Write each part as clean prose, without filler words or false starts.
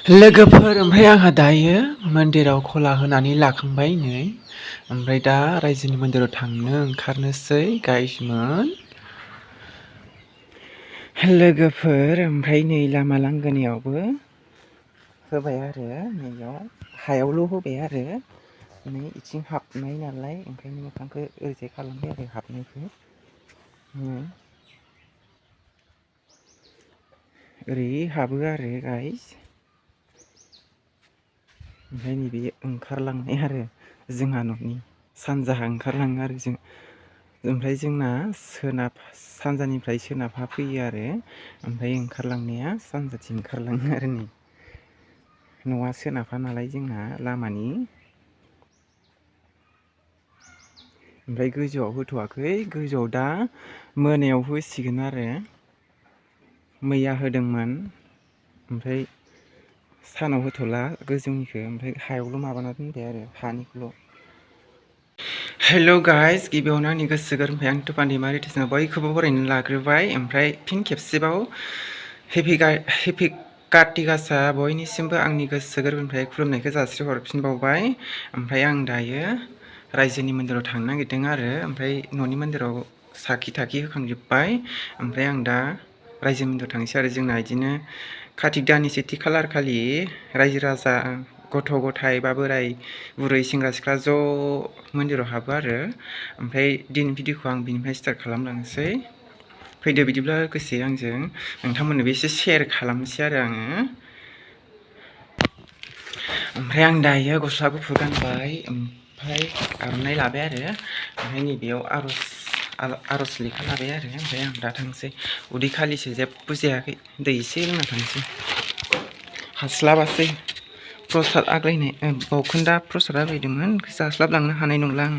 लोगोफोर ओमफ्राय आंहा दायो मन्दिराव खला होनानै लाखांबाय नै ओमफ्राय दा रायजोनि मन्दिराव थांनो ओंखारनोसै गाइसमोन लोगोफोर ओमफ्राय नै लामा लांगोनायावबो होबाय आरो नैयाव हायावल' होबाय आरो नै इथिं हाबनाय नालाय ओंखायनो मोखांखौ ओरैजाय खालामबाय आरो हाबनायखौ ओरै हाबो आरो गाइस ओमफ्राय नैबे ओंखारलांनाय आरो जोंहा न'नि सानजाहा ओंखारलाङो आरो जों ओमफ्राय जोंना सोनाब सानजानिफ्राय सोनाबहा फैयो आरो ओमफ्राय ओंखारलांनाया सानजाथिं ओंखारलाङो आरो नै न'आ सोनाबहा नालाय जोंना लामानि ओमफ्राय गोजौआव होथ'वाखै गोजौआव दा मोनायाव होसिगोन आरो मैया होदोंमोन ओमफ्राय सानाव होथ'ला गोजौनिखौ ओमफ्राय हायावल' माबाना दोनबाय आरो हानिखौल' हेल' गाइस गिबियावनो आंनि गोसो गोरबोनिफ्राय आं तुफान दैमारि टिउसनाव बयखौबो बरायनो लाग्रोबाय ओमफ्राय फिन खेबसेबाव हेपि कार्तिक गासा बयनिसिमबो आंनि गोसो गोरबोनिफ्राय खुलुमनायखौ जासिहरफिनबावबाय ओमफ्राय आं दायो रायजोनि मन्दिराव थांनो नागिरदों आरो ओमफ्राय न'नि मन्दिराव साखि थाखि होखांजोब्बाय ओमफ्राय आं दा रायजो मन्दिराव थांसै आरो जोंना बिदिनो कार्तिक दाननि सेथि खालार खालि रायजो राजा गथ' गथाय बा बोराय बुरै सेंग्रा सिख्ला ज' मन्दिराव हाबो आरो ओमफ्राय दिनैनि भिडिअखौ आं बिनिफ्राय स्टार्ट खालामलांनोसै फैदो बिदिब्ला लोगोसे आंजों नोंथांमोननोबो एसे शेयार खालामनोसै आरो आङो ओमफ्राय आं दायो गस्ला गुफुर गानबाय ओमफ्राय आर'नाइ लाबाय आरो ओमफ्राय नैबेयाव आर'ज लेखा लाबाय आरो ओमफ्राय आं दा थांसै उदै खालिसो जेबो जायाखै दै एसे लोंना थांसै हास्लाबासै प्रसाद आग्लायनाय बावखोन्दा प्रसाद आग्लायदोंमोन जास्लाबलांनो हानाय नंला आं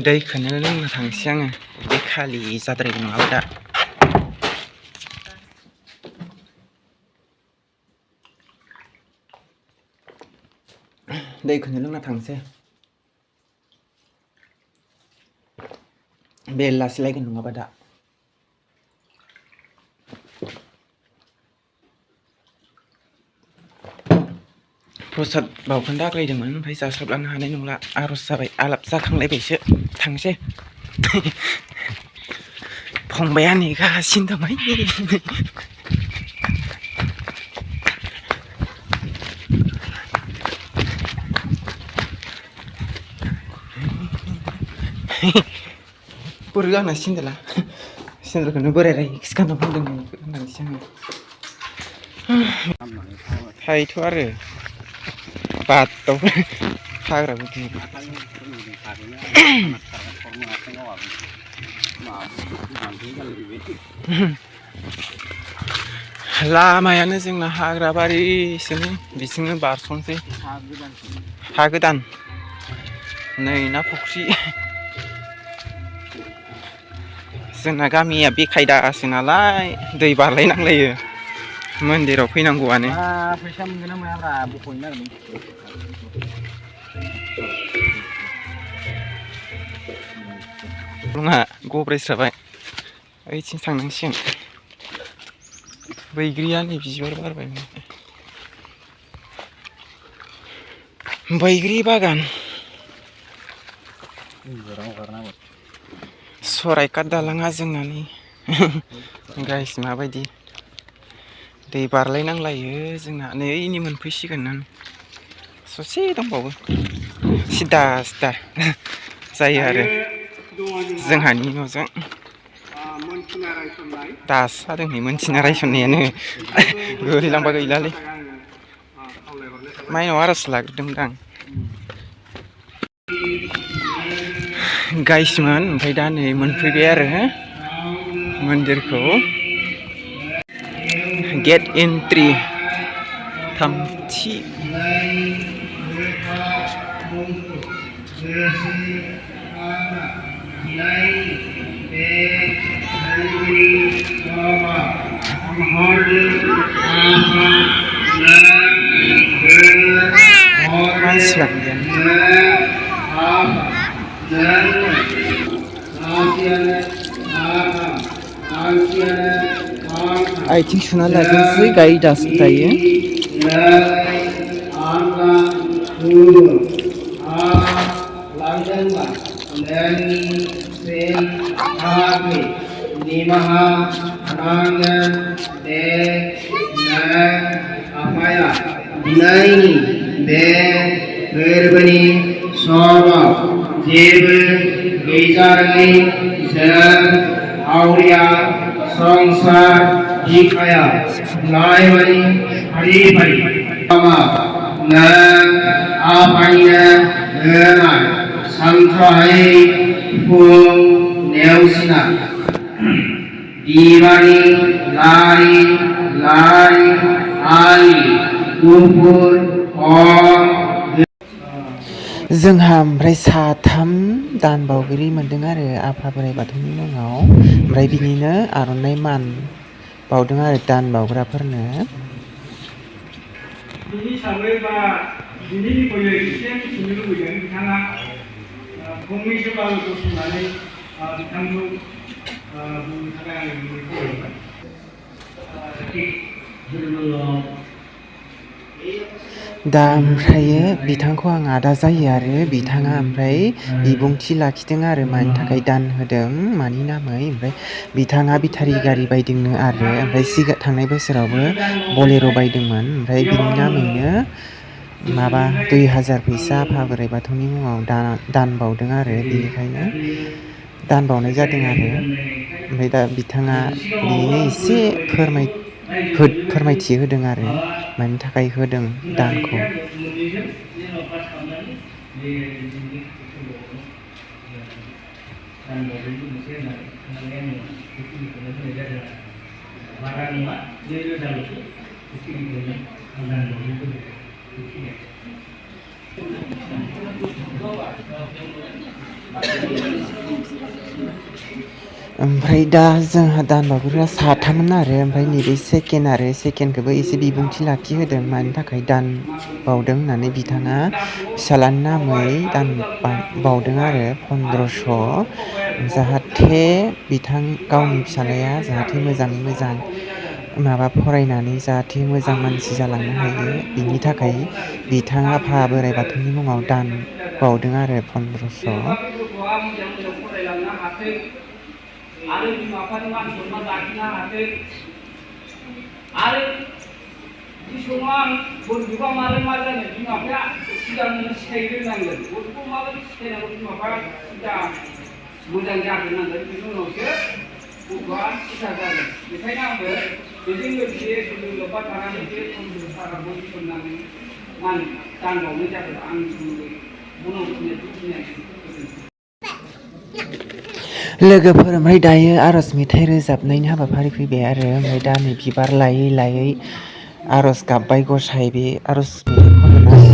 दैखौनो लोंना थांसै आङो उदै खालि जाद्रायनाय नङाबा दा दैखौनो लोंना थांसै बेलासिलायगोन नङाबा दा प्रसाद बावखोन्दा आग्लायदोंमोन ओमफ्राय जास्लाबलांनो हानाय नंला आर'ज जाबाय आलाब जाखांलायबायसो थांसै फंबाया नेगासिनो दंहाय बोरै आंना सेन्देलखौनो बोराय रायखौसो गानना फैदोंमोन होननानैसो आङो थायोथ' आरो बादाव हाग्रा गुदु लामायानो जोंना हाग्रा बारिसोनो बिथिंनो बारस'नोसै हा गोदान नै ना फुख्रि जोंना गामिया बेखायदासो नालाय दै बारलायनांलायो मन्दिराव फैनांगौआनो फैसा मोनगोन ना मोनाब्रा बख'नो नागिरदों नङा गब्रायस्राबाय ओइथिं थांनांसिगोन बैग्रिया नै बिबार बारबाय बैग्रि बागान सरायकाट दालाङा जोंना नै गाइस माबायदि दै बारलायनांलायो जोंना नै इनि मोनफैसिगोन ससे दंबावो सिदा सिदा जायो आरो जोंहानि न'जों दासो जादों नै मोनथिना रायसननायानो गोलैलांबा गैलालै माइनाव आर'ज लाग्रोदोंमोन आं गाइसमोन ओमफ्राय दा नै मोनफैबाय आरो मन्दिरखौ गेट एन्ट्रि थामथि मानसिफ्रा आथिं सुना लाजोबसै गाय दायो दिनैनि बे फोरबोनि समाव जेबो गैजारोङै जों आवलिया संसार बिखाया लाइमानि फारि फारि नों आफानिनो होनाय सानथ्रहायै फुं नेवसिना दिवानि लारि लारि आलि गुफुर जोंहा ओमफ्राय साथाम दान बावगिरि मोनदों आरो आफा बोराइ बाथौनि मुङाव ओमफ्राय बिनिनो आर'नाइ मान बावदों आरो दान बावग्राफोरनो बिनि हिसाबै बा बिनि बिखयै एसे मिथिनो लुबैदों बिथाङा फंनैसोब्लाबो गसंनानै बिथांखौ बुंनो थाखाय आं दा ओमफ्रायो बिथांखौ आं आदा जायो आरो बिथाङा ओमफ्राय बिबुंथि लाखिदों आरो मानि थाखाय दान होदों मानि नामै ओमफ्राय बिथाङा बेटारि गारि बायदोंनो आरो ओमफ्राय थांनाय बोसोरावबो बलेर' बायदोंमोन ओमफ्राय बिनि नामैनो माबा 2000 फैसा आफा बोराइ बाथौनि मुङाव दान बावदों आरो बेनिखायनो दान बावनाय जादों आरो ओमफ्राय दा बिथाङा बिनिनो एसे फोरमायथि होदों आरो मानि थाखाय होदों दानखौ ओमफ्राय दा जोंहा दान बावग्राया साथाममोन आरो ओमफ्राय नैबे सेकेन्डखौबो एसे बिबुंथि लाखिहोदों मानि थाखाय दान बावदों होननानै बिथाङा फिसाज्लानि नामै दान बावदों आरो 1500 जाहाथे गावनि फिसाज्लाया जाहाथे मोजाङै मोजां माबा फरायनानै जाहाथे मोजां मानसि जालांनो हायो बिनि थाखाय बिथाङा आफा बोराइ बाथौनि मुङाव दान बावदों आरो 1500 आरो बिमा बिफानि मान सनमान लाखिनो हाथों आरो बे समाव आं गथ'खौ मारै मा जानो बिमा बिफाया सिगांनो सिखायग्रोनांगोन गथ'खौ माबायदि सिखायनांगौ बिमा बिफाया सिगां मोजां जाग्रोनांगोन बिनि उनावसो गथ'आ सिदा जागोन बेखायनो आंबो बेजों लोगोसे लोब्बा थानानै बे साराखौ सोंनानै मान दान बावनाय जादों आंनि सोमोन्दै उनाव लोगोफोर ओमफ्राय दायो आर'ज मेथाइ रोजाबनायनि हाबाफारि फैबाय आरो ओमफ्राय दा नै बिबार लायै लायै आर'ज गाबबाय गसाय बे आर'ज मेथाइ खनगोन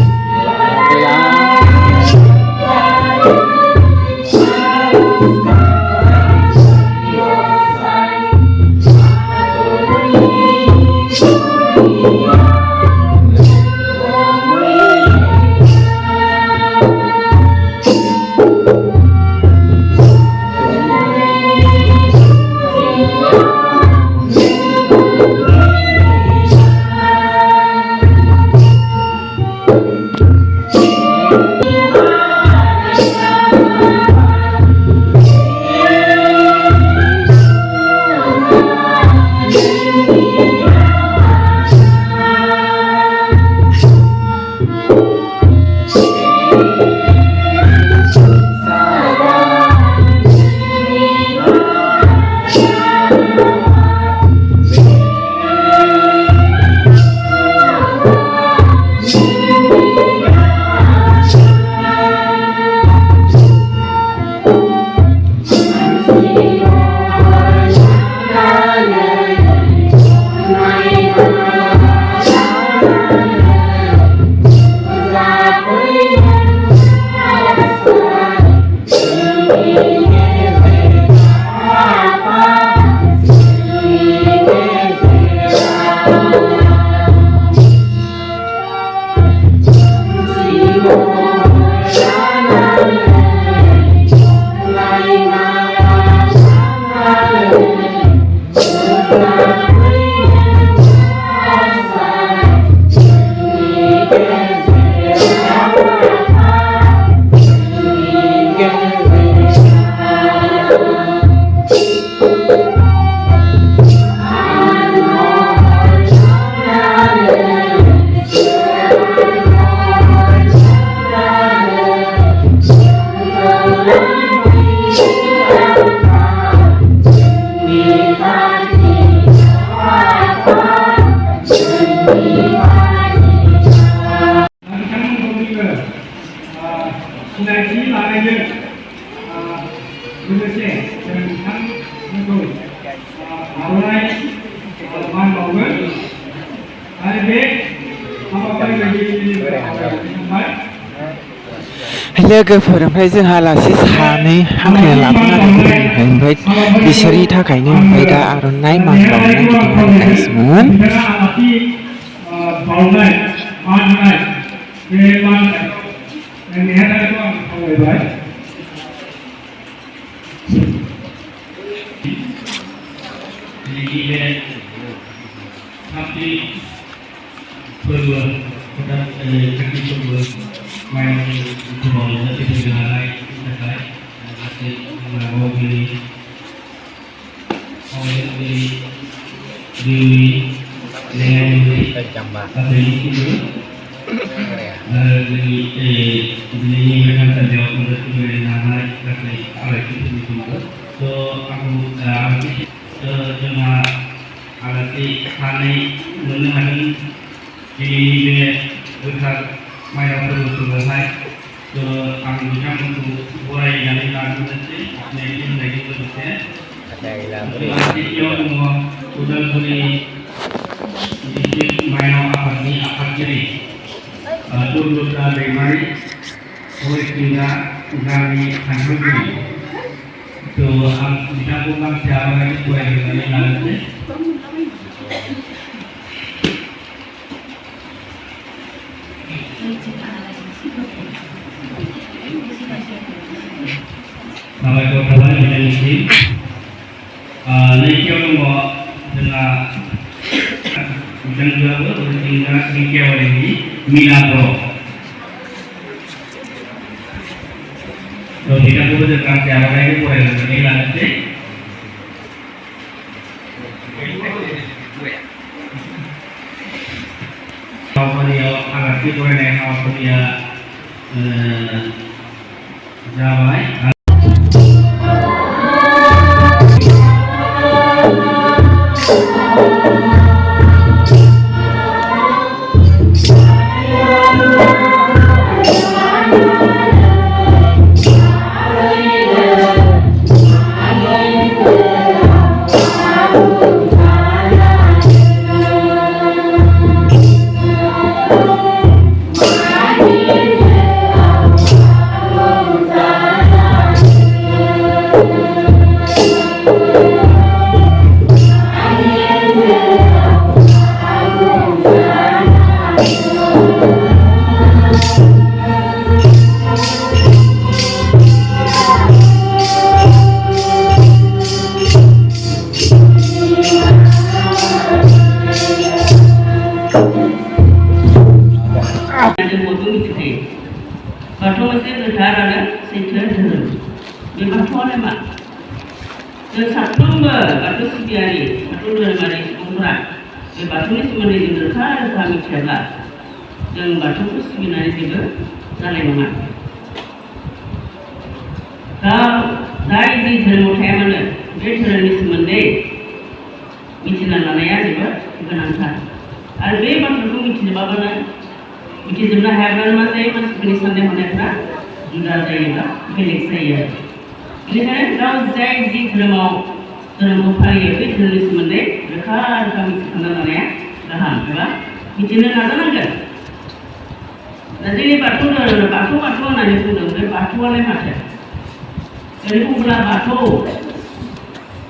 नोंथांमोनखौ सिनायथि लानायजों लोगोसे जों नोंथांमोनखौ आर'नाइ मान बावगोन आरो बे हाबाफारि बायदियै लोगोफोर ओमफ्राय जोंहा आलासि सानै हांख्रायना लाबोदों आरो गुबुननिफ्राय ओमफ्राय बिसोरनि थाखायनो ओमफ्राय दा आर'नाइ मान बावनो नागिरदों आरो गाइसमोन आलासि बावनाय मान होनाय बे मान नेहाथारिखौ आं खावलायबाय फोरबो खाथि फोरबो माइनाव समाव जाहाथे फैनो हानाय थाखाय गासै मावगिरि देवि लेङाइगिरि गासैनिसिमबो दिनैनि बे थानसालियाव फैनो हानाय गासै आलासिफोरनिसिमबो जोंहा आलासि सानै मोननो हादों दिनैनि बे गोथार माइनाव फोरबो समावहाय आं बिथांमोनखौ बरायनानै लाग्रोनोसै सिनायथि होनायजों लोगोसे सेथियाव दङ उदालगुरि डिस्ट्रिक्ट माइनाव आफादनि आफादगिरि दुर्लता दैमारि हरिसिंगा गामि सानथौगिरि आं बिथांखौ गांसे आर'नाइ बरायनानै लानोसै साबायखर थाबाय बिथांनिसिम नैथियाव दङ जोंहा बिथांजोआबो हरिसिंगा दिंखियाबारिनि मिना बर' बिथांखौबो जों गांसे आर'नाइखौ बरायनानै लानोसै हाबाफारियाव आलासि बरायनाय हाबाफारिया जाबाय बाथौ मोनसे गोथार आरो सैथो धोरोम बे बाथौआनो मा जों साफ्रोमबो बाथौ सिबियारि बाथौ धोरोमारि सुबुंफोरा बे बाथौनि सोमोन्दै जों रोखा रोखा मिथियाब्ला जों बाथौखौ सिबिनानै जेबो जानाय नङा दा जाय जि धोरोमाव थाया मानो बे धोरोमनि सोमोन्दै मिथिना लानाया जोबोद गोनांथार आरो बे बाथ्राखौ मिथिजोबाबानो मिथिजोबनो हायाब्लानो मा जायो मानसिफोरनि साननाय हनायफ्रा जुदा जायोबा बेलेग जायो आरो बेनिखायनो गाव जाय जि धोरोमखौ फालियो बे धोरोमनि सोमोन्दै रोखा रोखा मिथिखांना लानाया गाहाम एबा मिथिनो नाजानांगोन दा जोंनि बाथौ धोरोम बाथौ होननानै बुंदों बे बाथौआलाय माथो ओरै बुंब्ला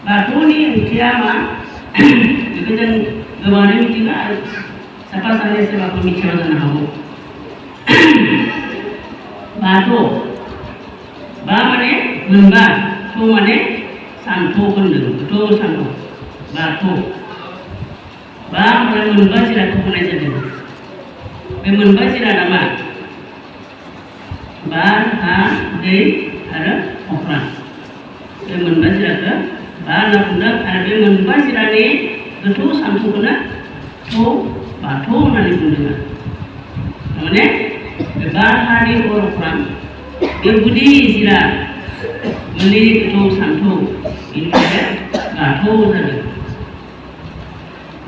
बाथौनि ओंथिया मा बेखौ जों गोबाङानो मिथिगौ आरो साफा सानै सोरबाफोर मिथिया जानो हागौ बाथौ बा माने मोनबा थौ माने सान्थौ होनदों गोथौ सान्थौ बाथौ बा माने मोनबा जिरादखौ होनाय जादों बे मोनबा जिरादा मा बार हा दै आरो अख्रां बे मोनबा जिरादखौ बा होनना बुंदों आरो बे मोनबा जिरादनि गोथौ सान्थौखौनो थौ बाथौ होननानै बुंदों माने बे बार हा दै अर अख्रां बे गुदि जिराद मोननै गोथौ सान्थौ बेनिफ्राय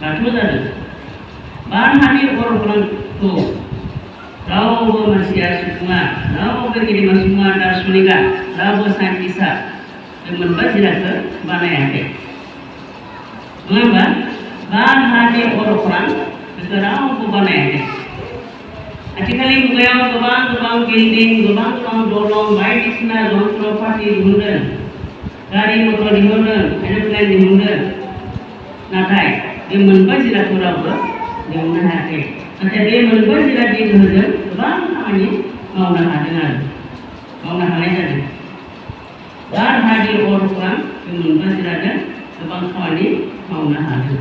बाथौ जादों बानहानि अरखौ रावबो मानसिया सुबुङा रावबो गेदेमा सुबुङा दार्शनिकआ रावबो साइन्टिस्टआ बे मोनबा जिरादखौ बानायाखै नङा होमबा बानहानि अरखौ बेखौ रावबो बानायाखै आथिखालनि मुगायाव गोबां बिल्डिं गोबां दलं बायदिसिना जन्त्रपाति दिहुनदों गारि मटर दिहुनदों एर'प्लेन दिहुनदों नाथाय बे मोनबा जिरादखौ रावबो दिहुननो हायाखै नाथाय बे मोनबा जिरादनि गोहोजों गोबां खामानि मावनो हादों आरो मावनो हानाय जादों बार हानि अर अख्रां बे मोनबा जिरादजों गोबां खामानि मावनो हादों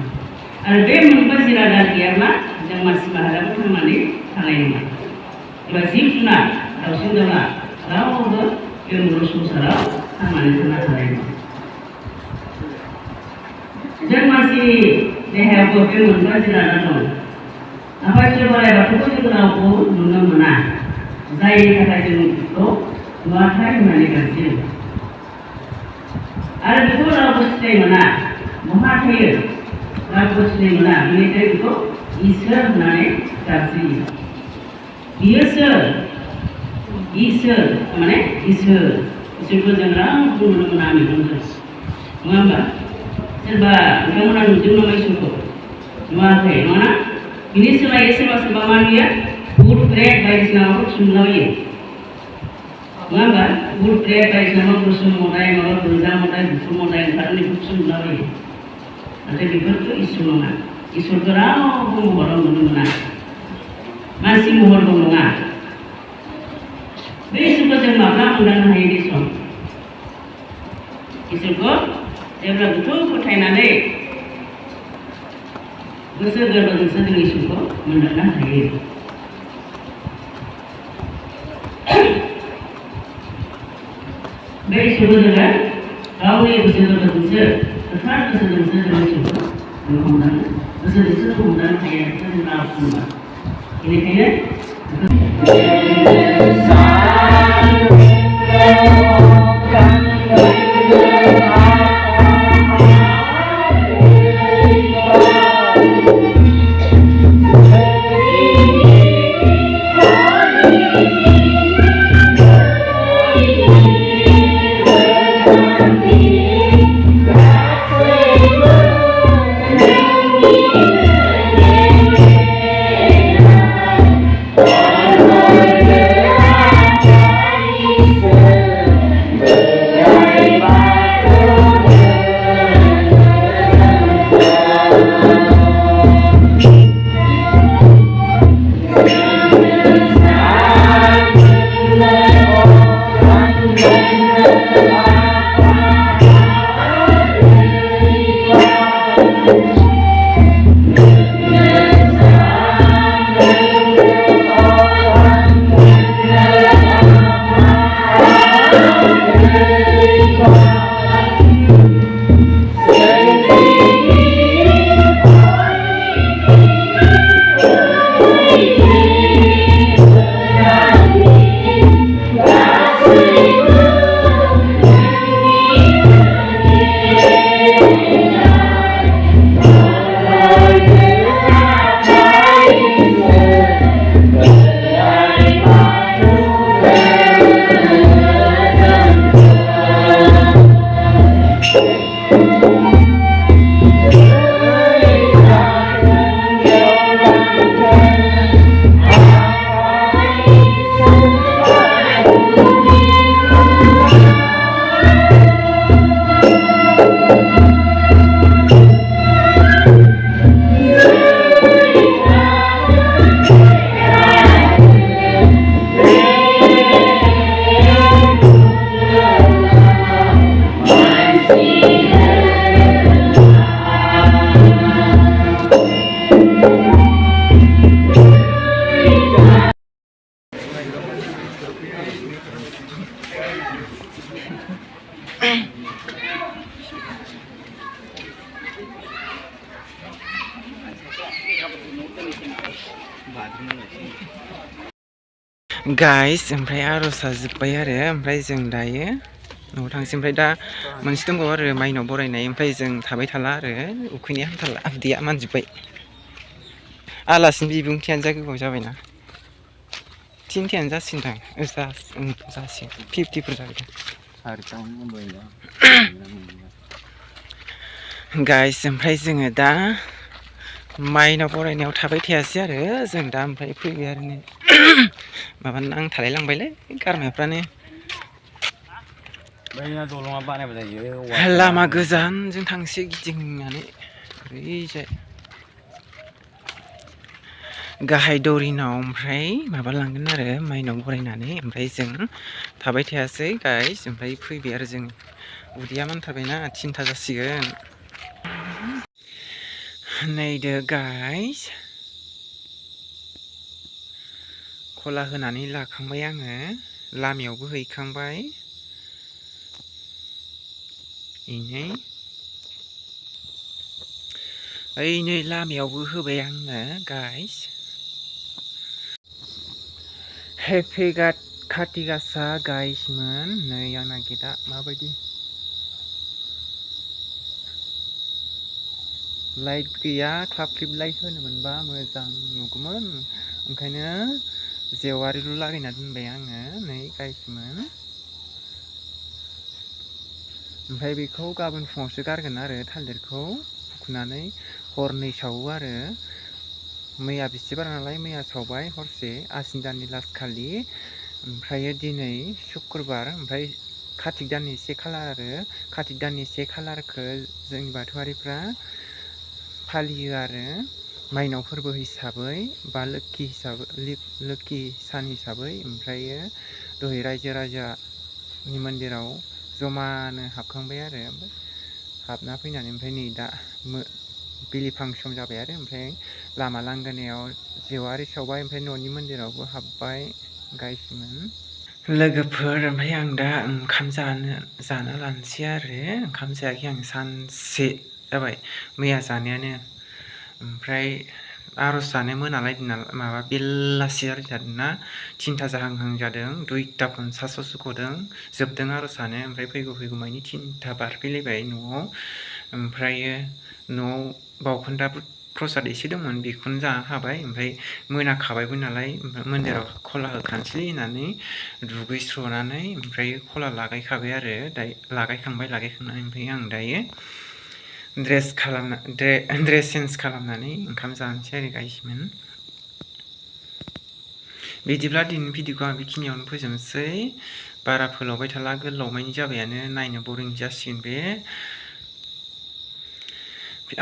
आरो बे मोनबा जिरादा गैयाब्ला जों मानसि माहारियाबो थांनानै थानाय नङा एबा जिब जुनार दाउसिन दाउला रावबो बे मुलुग संसाराव थांनानै थानो हानाय नङा जों मानसि देहायावबो बे मोनबा जिरादा दं आफा इसोर बोराइ बाथौखौ जों रावबो नुनो मोना जायनि थाखाय जों बेखौ नुवाथाय होननानै गाबज्रियो आरो बेखौ रावबो सिनाय मोना बहा थायो रावबो सिनाय मोना बेनिखायनो बेखौ इसोर होननानै गाबज्रियो बियो सोर इसोर माने इसोरखौ जों रावबो नुनो मोना मेगनजों नङा होमबा सोरबा बिथांमोना नुदों नामा इसोरखौ नुवाखै नङाना बिनि सोलायै सोरबा मा नुयो बुट ब्रेड बायदिसिना माबा सुनलाबायो नङा होमबा बुट ब्रेड बायदिसिना माबा गोसोम मदाय माबा गोजा मदाय गुफुर मदाय ओंखारनानै बेखौ सुनलाबायो नाथाय बेफोरखौ इसोर नङा इसोरखौ रावबो महराव नुनो मोना मानसि महरबो नङा बे इसोरखौ जों माब्ला मोनदांनो हायो बे सम इसोरखौ जेब्ला गोथौ फोथायनानै गोसो गोरबोजोंसो जों इसोरखौ मोनदांनो हायो बे इसोरखौ जोङो गावनि गोसो गोरबोजोंसो गोथार गोसोजोंसो जों इसोरखौ हमदांनो गोसोजोंसो जों हमदांनो हायो जों राव बुंबा बेनिखायनो गाइस ओमफ्राय आर'जआ जोब्बाय आरो ओमफ्राय जों दायो न'आव थांसै ओमफ्राय दा मोनसे दंबावो आरो माइनाव बरायनाय ओमफ्राय जों थाबाय थाला आरो उखैनाया हामथारला उदैया मानजोब्बाय आलासिनि बिबुंथियानो जा गोबाव जाबायना थिनथायानो जासिगोनदां जासिगोन 50फोर जाबाय गाइस ओमफ्राय जोङो दा माइनाव बरायनायाव थाबाय थायासै आरो जों दा ओमफ्राय फैबाय आरो नै माबा नांथालाय लांबायलै गारमाफ्रानो लामा गोजानजों थांसै गिदिंनानै ओरैजाय गाहाय दौरिनाव ओमफ्राय माबा लांगोन आरो माइनाव बरायनानै ओमफ्राय जों थाबाय थायासै गाइस ओमफ्राय फैबाय आरो जों उदैया मानथारबायना 3था जासिगोन नायदो गाइस खला होनानै लाखांबाय आङो लामायावबो हैखांबाय इनै ओइ नै लामायावबो होबाय आङो गाइस हेपि खाथि गासा गाइसमोन नै आंना गेटआ माबायदि लाइट गैया क्लाब क्लिप लाइट होनो मोनबा मोजां नुगौमोन ओंखायनो जेवारिल' लागायना दोनबाय आङो नै गाइसमोन ओमफ्राय बेखौ गाबोन फुङावसो गारगोन आरो थालिरखौ फुखुनानै हरनै सावो आरो मैया बिस्थिबार नालाय मैया सावबाय हरसे आसिन दाननि लास्ट खालि ओमफ्रायो दिनै सुक्रबार ओमफ्राय कार्तिक दाननि 1 खालार आरो कार्तिक दाननि 1 खालारखौ जोंनि बाथौआरिफ्रा फालियो आरो माइनाव फोरबो हिसाबै बा लोखि सान हिसाबै ओमफ्रायो दहाय रायजो राजानि मन्दिराव जमानो हाबखांबाय आरो हाबना फैनानै ओमफ्राय नै दा बिलिफां सम जाबाय आरो ओमफ्राय लामा लांगोनायाव जेवारि सावबाय ओमफ्राय न'नि मन्दिरावबो हाबबाय गाइसमोन लोगोफोर ओमफ्राय आं दा ओंखाम जानो लानोसै आरो ओंखाम जायाखै आं सानसे जाबाय मैया जानायानो ओमफ्राय आर'ज जानो मोनालायदों माबा बेलासि जादोंना 3था जाहांहां जादों 2ता 50 गदों जोबदों आर'जानो ओमफ्राय फैगौ मानि 3था बारफैलायबाय न'आव ओमफ्रायो न'आव बावखोन्दा प्रसाद एसे दंमोन बेखौनो जाना खाबाय ओमफ्राय मोनाखाबायबो नालाय मन्दिराव खला होखानोसै होननानै दुगैस्र'नानै ओमफ्राय खला लागायखाबाय आरो लागायखांनानै ओमफ्राय आं दायो ड्रेस चेन्ज खालामनानै ओंखाम जानोसै आरो गाइसमोन बिदिब्ला दिनैनि भिडिअखौ आं बेखिनियावनो फोजोबनोसै बारा फोलावबाय थाला गोलावमानि जाबायानो नायनो बरिं जासिगोन बे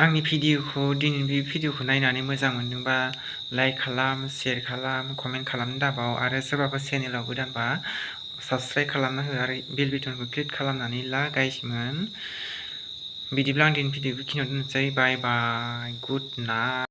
आंनि दिनैनि बे भिडिअखौ नायनानै मोजां मोनदोंबा लाइक खालाम शेयार खालाम कमेन्ट खालामनो दाबाव आरो सोरबाफोर चेनेलाव गोदानबा साबस्क्राइब खालामना हो आरो बेल बाटनखौ क्लिक खालामनानै ला गाइसमोन बिदिब्ला आं दिनैनि भिडिअखौ बेखिनियावनो दोननोसै बाय बाय गुड नाइट